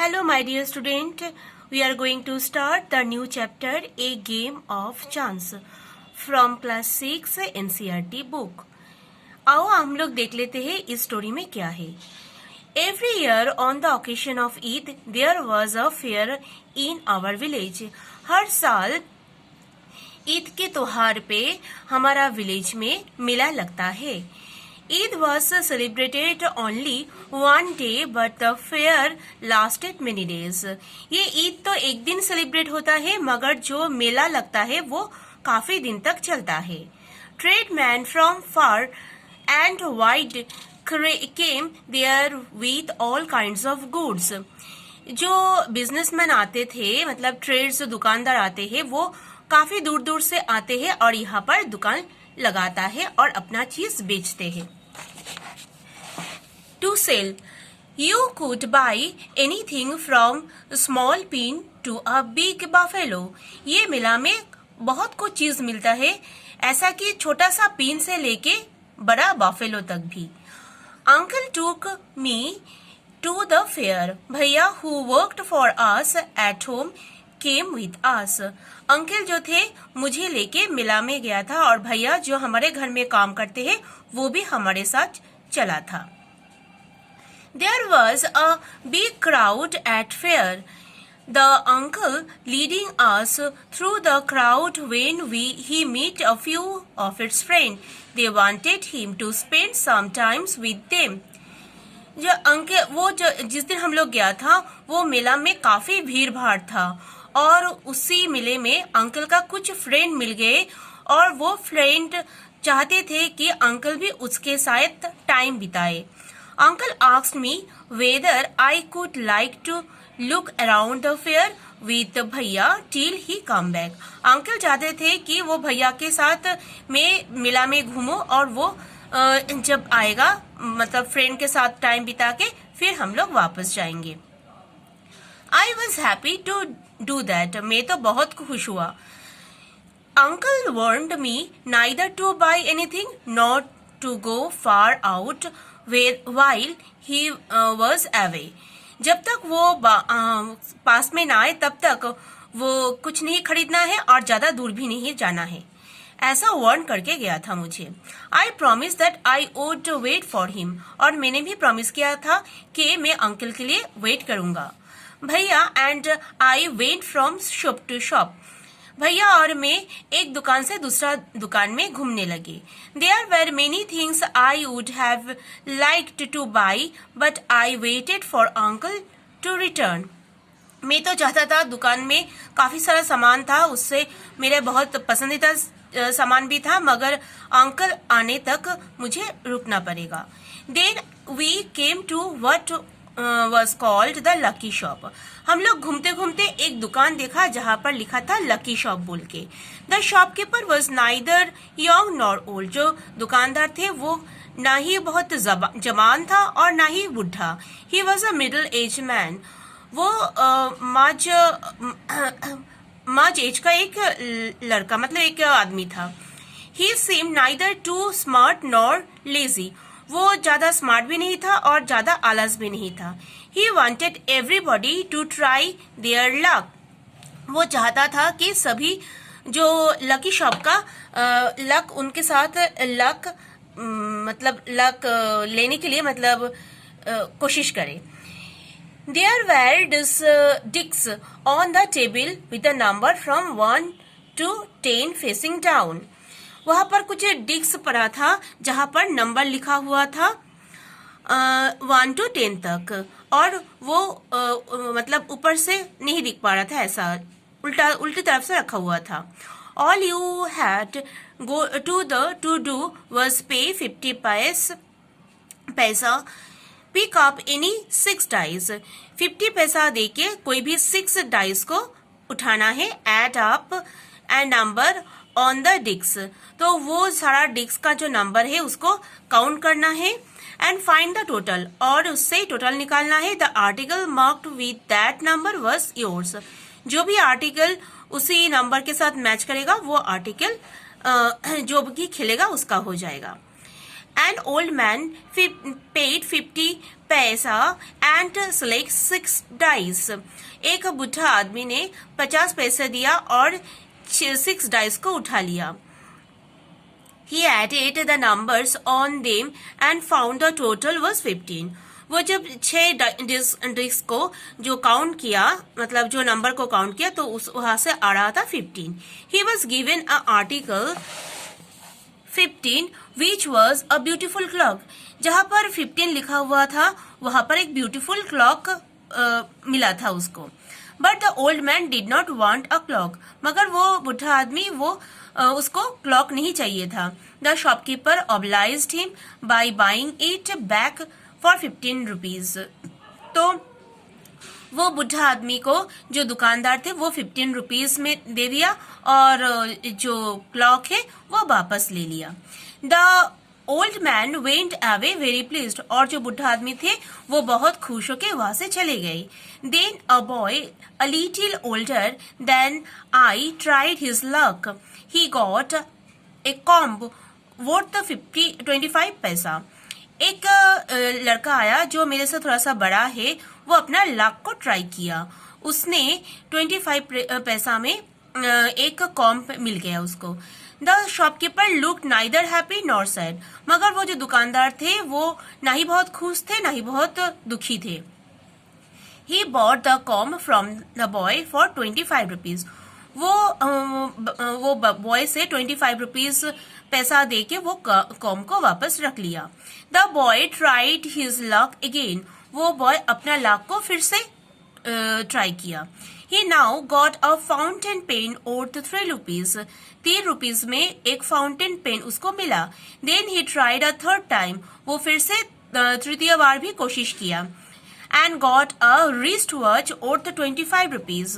Hello, my dear student. We are going to start the new chapter, A Game of Chance, from class 6 NCERT book. आओ हम लोग देख लेते हैं इस स्टोरी में क्या है. Every year on the occasion of Eid, there was a fair in our village. हर साल ईद के त्योहार पे हमारा विलेज में मेला लगता है. Eid was celebrated only one day, but the fair lasted many days. ये ईद तो एक दिन सेलिब्रेट होता है, मगर जो मेला लगता है वो काफी दिन तक चलता है. Tradesmen from far and wide came there with all kinds of goods. जो बिजनेसमैन आते थे, मतलब ट्रेड्स दुकानदार आते हैं, वो काफी दूर दूर से आते हैं और यहाँ पर दुकान लगाता है और अपना चीज बेचते हैं. To sell, you could buy anything from small pin to a big buffalo. ये मेला में बहुत कुछ चीज मिलता है, ऐसा कि छोटा सा पिन से लेके बड़ा बफेलो तक भी. Uncle took me to the fair. भैया who worked for us at home came with us. Uncle जो थे मुझे लेके मेला में गया था और भैया जो हमारे घर में काम करते हैं वो भी हमारे साथ चला था. There was a big crowd at fair. The uncle leading us through the crowd when he met a few of its friends. They wanted him to spend some time with them. जिस दिन हम लोग गया था वो मेला में काफी भीड़ भाड़ था और उसी मेले में अंकल का कुछ फ्रेंड मिल गए और वो फ्रेंड चाहते थे कि अंकल भी उसके साथ टाइम बिताए. Uncle asked me whether I could like to look around the fair with भैया till he come back. Uncle चाहते थे कि वो भैया के साथ मैं मेला में घूमूं और वो जब आएगा मतलब फ्रेंड के साथ टाइम बिता के फिर हम लोग वापस जाएंगे. I was happy to do that. मैं तो बहुत खुश हुआ. Uncle warned me neither to buy anything nor to go far out while he was away. जब तक वो पास में ना आए तब तक वो कुछ नहीं खरीदना है और ज्यादा दूर भी नहीं जाना है, ऐसा वार्न करके गया था मुझे. I promised that I would wait for him. और मैंने भी प्रॉमिस किया था कि मैं अंकल के लिए वेट करूंगा. भैया and I went from shop to shop. भैया और मैं एक दुकान से दूसरा दुकान में घूमने लगे. There were many things I would have liked to buy, but I waited for uncle to return. मैं तो चाहता था, दुकान में काफी सारा सामान था, उससे मेरे बहुत पसंदीदा सामान भी था, मगर अंकल आने तक मुझे रुकना पड़ेगा. Then we came to what was called the lucky shop. हम लोग घूमते घूमते एक दुकान देखा जहाँ पर लिखा था लकी शॉप बोल के. The shopkeeper was neither young nor old. जो दुकानदार थे वो ना ही बहुत जवान था और ना ही बुढ़ा. He was a middle aged man. वो माज एज का एक लड़का मतलब एक आदमी था. He seemed neither too smart nor lazy. वो ज्यादा स्मार्ट भी नहीं था और ज्यादा आलस भी नहीं था. He wanted everybody to try their luck. वो चाहता था कि सभी जो लकी शॉप का लक उनके साथ लक मतलब लक लेने के लिए मतलब कोशिश करे. There were discs on the table with a number from 1 to 10 facing down. वहाँ पर कुछ डिस्क पड़ा था जहाँ पर नंबर लिखा हुआ था 1 to 10 तक और वो मतलब ऊपर से नहीं दिख पा रहा था, ऐसा उल्टी तरफ से रखा हुआ था. All you had to do was pay 50 पैसा, pick up any 6 dice. 50 पैसा देके कोई भी 6 डाइस को उठाना है. Add up a number on the disc. तो वो सारा डिस्क का जो नंबर है उसको काउंट करना है एंड फाइंड द टोटल और उससे टोटल निकालना है. The article marked with that number was yours. जो भी आर्टिकल उसी नंबर के साथ मैच करेगा वो आर्टिकल जो भी खेलेगा उसका हो जाएगा. An old man paid 50 पैसा and select 6 dice. एक बुढ़ा आदमी ने 50 पैसे दिया और 6 डाइस को उठा लिया. He added the numbers on them and found the total was 15. वो जब 6 डिस्क को जो काउंट किया, मतलब जो नंबर को काउंट किया, तो उस वहां से आ रहा था 15. He was given a article 15 which was a beautiful clock. जहां पर 15 लिखा हुआ था वहां पर एक ब्यूटीफुल क्लॉक मिला था उसको. But the old man did not want a clock. मगर वो बुढ़ा आदमी उसको क्लॉक नहीं चाहिए था. The shopkeeper obliged him by buying it back for 15 rupees. तो वो बुढ़ा आदमी को जो दुकानदार थे वो 15 रुपीज में दे दिया और जो क्लॉक है वो वापस ले लिया. The old man went away very pleased. और जो बुढ़ा आदमी थे वो बहुत खुश होके वहां से चले गए. Then a boy a little older than I tried his luck. He got a comb worth 25 paisa. एक लड़का आया जो मेरे से थोड़ा सा बड़ा है, वो अपना लक को ट्राई किया. उसने 25 पैसा में एक कॉम्प मिल गया उसको. The shopkeeper looked neither happy nor sad. मगर वो जो दुकानदार थे वो ना ही बहुत खुश थे ना ही बहुत दुखी थे. He bought the comp from the boy for 25 rupees. वो बॉय से 25 रुपीज पैसा दे के वो कॉम्प को वापस रख लिया. The boy tried his luck again. वो बॉय अपना लक को फिर से ट्राई किया. He now got a fountain pen worth 3 rupees. 3 rupees में एक फाउंटेन पेन उसको मिला. Then he tried a third time. वो फिर से तृतीय बार भी कोशिश किया. And got a wrist watch worth 25 rupees.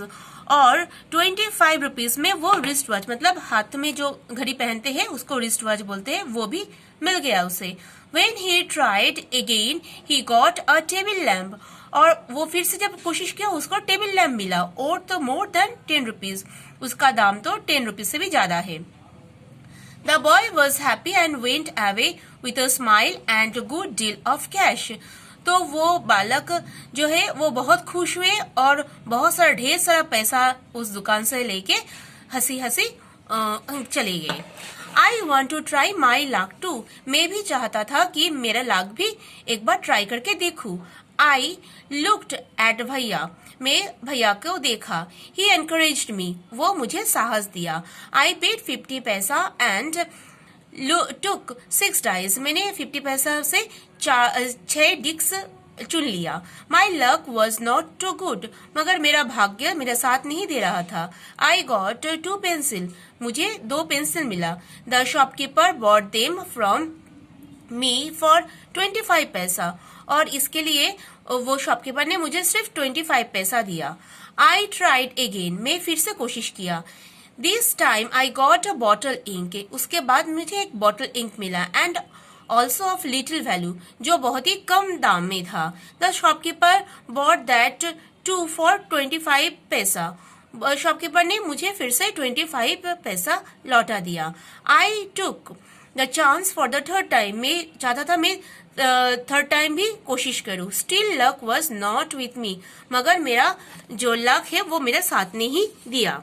और 25 रुपीज में वो रिस्ट वॉच, मतलब हाथ में जो घड़ी पहनते हैं उसको रिस्ट वॉच बोलते हैं, वो भी मिल गया उसे. When he tried again, he got a table lamp. और वो फिर से जब कोशिश किया उसको टेबल लैम्प मिला. और तो मोर देन 10 रुपीज. उसका दाम तो 10 रुपीज से भी ज्यादा है. The boy was happy and went away with a smile and good deal of cash. तो वो बालक जो है वो बहुत खुश हुए और बहुत सारा ढेर सारा पैसा उस दुकान से लेके हंसी हंसी चले गए. I want to try my luck too. मैं भी चाहता था कि मेरा लक भी एक बार ट्राई करके देखूं. आई लुक्ड एट भैया. मैं भैया को देखा. ही एनकरेज्ड मी. वो मुझे साहस दिया. आई पेड 50 पैसा एंड टुक 6 डाइस. मैंने 50 पैसा से 6 डिक्स चुन लिया. My luck was not too good. मगर मेरा भाग्य मेरा साथ नहीं दे रहा था. I got 2 pencil. मुझे 2 पेंसिल मिला. The shopkeeper bought them from me for 25 paisa. और इसके लिए वो शॉपकीपर ने मुझे सिर्फ 25 पैसा दिया. I tried again. मैं फिर से कोशिश किया. This time I got a bottle ink. उसके बाद मुझे एक बॉटल इंक मिला and also of little value, जो बहुत ही कम दाम में था. The shopkeeper bought that too for 25 paisa. Shopkeeper ने मुझे फिर से 25 पैसा लौटा दिया. I took the chance for the third time. मैं चाहता था मैं थर्ड टाइम भी कोशिश करूं. Still luck was not with me. मगर मेरा जो लक है वो मेरे साथ ने ही दिया.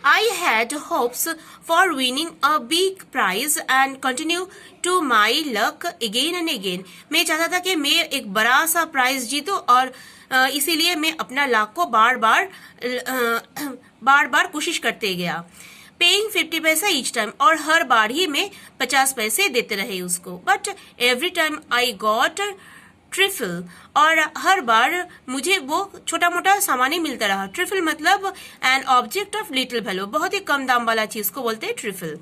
I had hopes for winning a big prize and continue to my luck again and again. मैं चाहता था कि मैं एक बड़ा सा प्राइज जीतूं और इसीलिए मैं अपना लक को बार बार कोशिश करते गया. पेइंग 50 पैसा ईच टाइम. और हर बार ही मैं 50 पैसे देते रहे उसको. But every time I got trifle. और हर बार मुझे वो छोटा मोटा सामान ही मिलता रहा. ट्रिफल मतलब an object of little value. बहुत ही कम दाम वाला चीज को बोलते हैं trifle.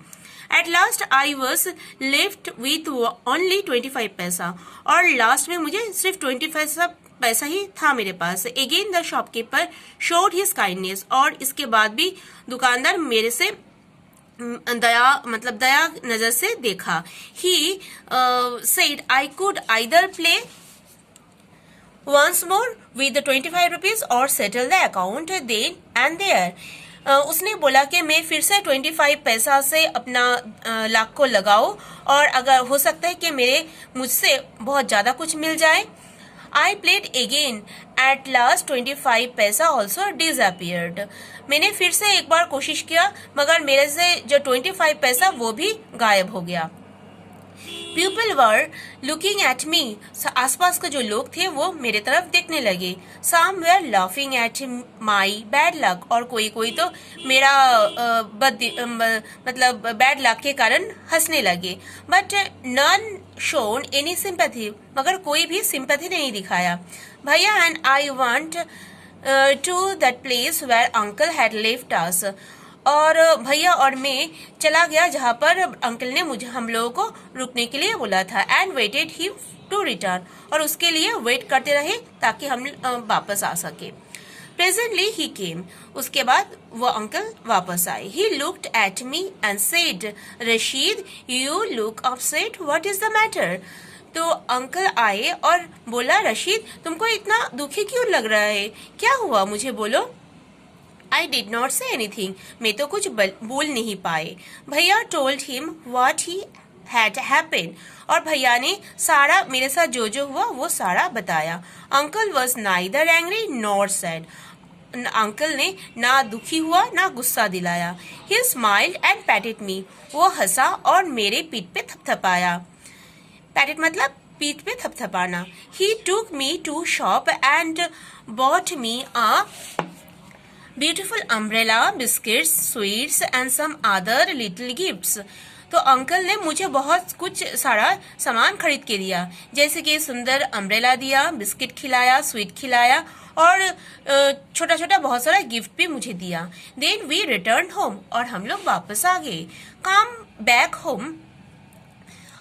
At last I was left with only 25 paisa. और लास्ट में मुझे सिर्फ 25 पैसा ही था मेरे पास. Again the shopkeeper showed his kindness. और इसके बाद भी दुकानदार मेरे से दया नजर से देखा. He said I could either play once more with the 25 rupees or settle the account then and there. उसने बोला कि मैं फिर से 25 पैसा से अपना लाख को लगाऊं और अगर हो सकता है कि मुझसे बहुत ज़्यादा कुछ मिल जाए। I played again. At last 25 पैसा also disappeared. मैंने फिर से एक बार कोशिश किया मगर मेरे से जो 25 पैसा वो भी गायब हो गया। People were looking at me. आसपास के जो लोग थे वो मेरे तरफ देखने लगे। Some were laughing at my bad luck. और कोई तो मेरा मतलब बैड लक के कारण हंसने लगे। But none shown any sympathy. मगर कोई भी सिंपैथी नहीं दिखाया। भैया and I went to that place where uncle had left us. और भैया और मैं चला गया जहाँ पर अंकल ने हम लोगों को रुकने के लिए बोला था। And waited him to return, और उसके लिए वेट करते रहे ताकि हम वापस आ सके। प्रेजेंटली ही केम, उसके बाद वो अंकल वापस आए। He looked at me and said, Rashid you look upset, what is the matter. तो अंकल आए और बोला, रशीद तुमको इतना दुखी क्यों लग रहा है, क्या हुआ मुझे बोलो। I did not say anything. मैं तो कुछ बोल नहीं पाए। भैया told him what he had happened. और भैया ने सारा मेरे साथ जो हुआ वो सारा बताया। Uncle was neither angry nor sad. Uncle ने ना दुखी हुआ ना गुस्सा दिलाया। He smiled and patted me. वो हंसा और मेरे पीठ पे थपथपाया। पैटेड मतलब पीठ पे थपथपाना। He took me to shop and bought me a beautiful umbrella, biscuits, sweets and some other little gifts. तो अंकल ने मुझे बहुत कुछ सारा सामान खरीद के दिया, जैसे कि सुंदर अम्ब्रेला दिया, बिस्किट खिलाया, स्वीट खिलाया और छोटा छोटा बहुत सारा गिफ्ट भी मुझे दिया। Then we returned home, और हम लोग वापस आ गए। Come back home.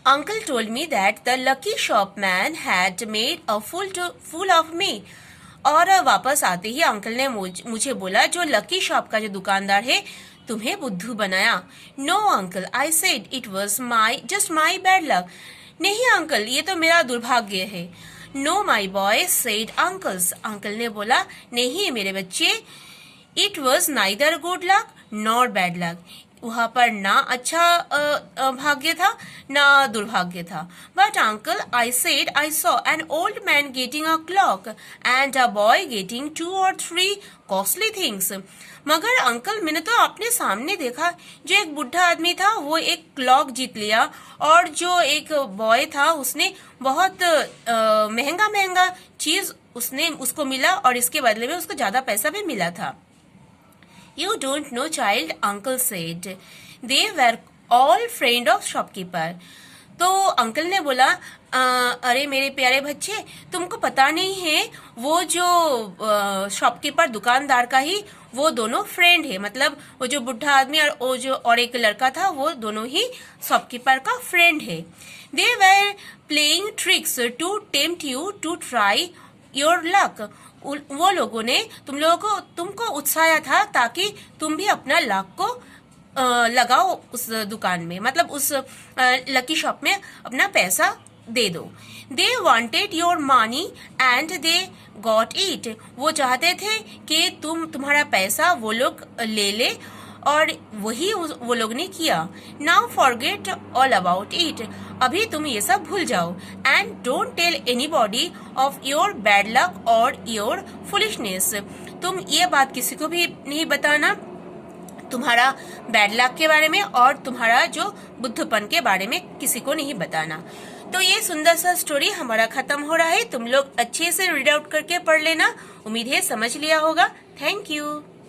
Uncle told me that the lucky shopman had made a fool of me. और वापस आते ही अंकल ने मुझे बोला, जो लकी शॉप का जो दुकानदार है तुम्हें बुद्धू बनाया। No uncle, I said it was just my bad luck. नहीं अंकल, ये तो मेरा दुर्भाग्य है। No my boy, said uncles, uncle ने बोला, नहीं मेरे बच्चे, it was neither good luck nor bad luck. वहां पर ना अच्छा भाग्य था ना दुर्भाग्य था। But uncle, I said I saw an old man getting a clock and a boy getting 2 or 3 costly things. मगर अंकल, मैंने तो अपने सामने देखा, जो एक बुढ़ा आदमी था वो एक क्लॉक जीत लिया और जो एक बॉय था उसने बहुत महंगा चीज उसको मिला और इसके बदले में उसको ज्यादा पैसा भी मिला था। You don't know, child, uncle said. They were all friend of shopkeeper. तो अंकल ने बोला, अरे मेरे प्यारे बच्चे, तुमको पता नहीं है वो जो शॉपकीपर दुकानदार का ही वो दोनों फ्रेंड है। मतलब वो जो बुढ़ा आदमी और एक लड़का था वो दोनों ही शॉपकीपर का फ्रेंड है। They were playing tricks to tempt you to try your luck. वो लोगों ने तुमको उत्साया था ताकि तुम भी अपना लक को लगाओ उस दुकान में, मतलब उस लकी शॉप में अपना पैसा दे दो। They wanted your money and they got it. वो चाहते थे कि तुम्हारा पैसा वो लोग ले और वही वो लोग ने किया। Now forget all about it. अभी तुम ये सब भूल जाओ। And don't tell anybody of your bad luck और योर फुलिशनेस। तुम ये बात किसी को भी नहीं बताना तुम्हारा बैड लक के बारे में और तुम्हारा जो बुद्धपन के बारे में किसी को नहीं बताना। तो ये सुंदर सा स्टोरी हमारा खत्म हो रहा है। तुम लोग अच्छे से रीड आउट करके पढ़ लेना। उम्मीद है समझ लिया होगा। Thank you.